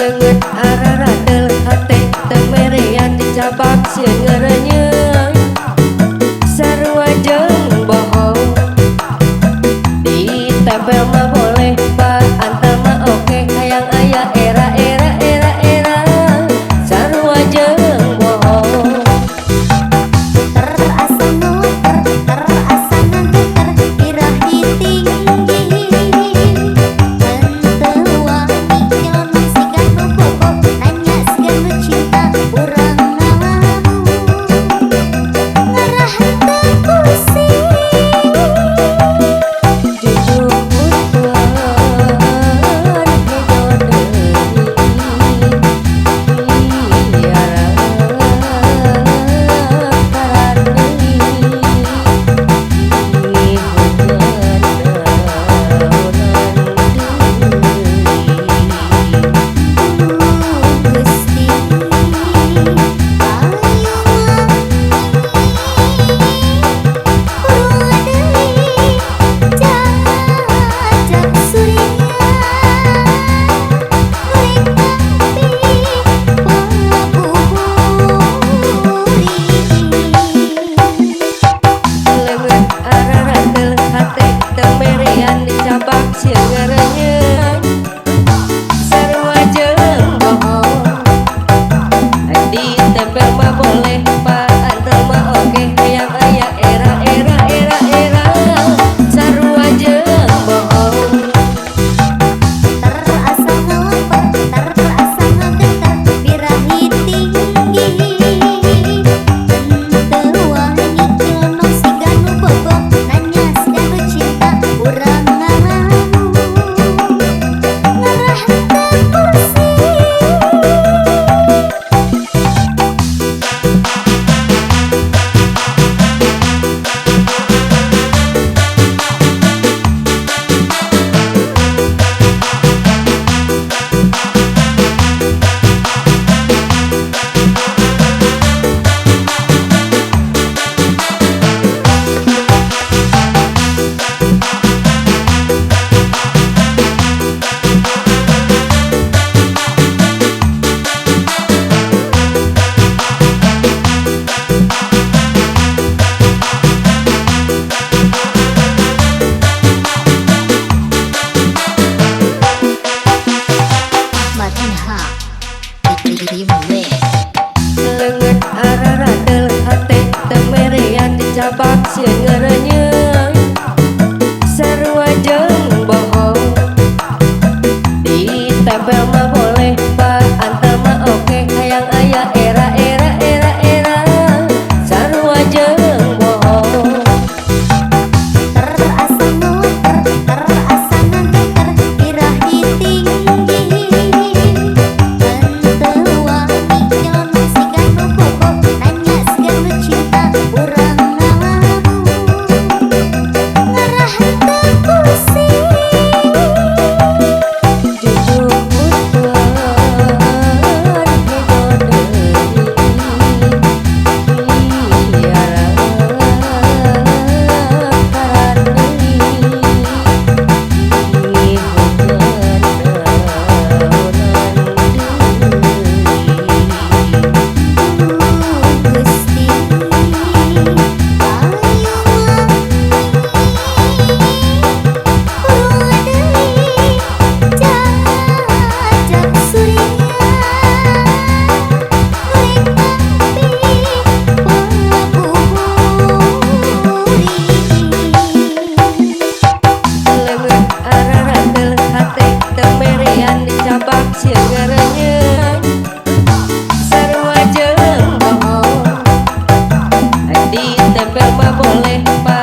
Lengan araradel hate temerean dicabak sieun ngerenyeuh sarua jeung bohong ditempel mah boleh pak antar mah oke hayang aya era sarua jeung bohong terasa birahi tinggi henteu wangi nyono sigan nu bobo nanya sigan nu cinta urang ngalamu ngarah teu pusing jujur Gusti jajak surya lengan araradel hate temerean dicabak sieun ngerenyeuh sarua jeung bohong ditempel mah boleh pak antar mah oke hayang aya era sarua jeung bohong terasa ngelepet terasa ngegetar birahi tinggi henteu wangi nyono sigan nu bobo nanya sigan nu cinta urang ngalamu ngarah teu pusing lengan araradel hate temerean dicabak sieun ngerenyeuh sarua jeung bohong ditempel mah boleh pak antar mah oke hayang aya era sarua jeung bohong terasa ngelepet terasa ngegetar birahi tinggi henteu wangi nyono sigan nu bobo nanya sigan nu cinta urang ngalamu ngarah teu pusing jujur Gusti jajak surya lengan araradel hate temerean dicabak sieun ngerenyeuh sarua jeung bohong ditempel mah boleh pak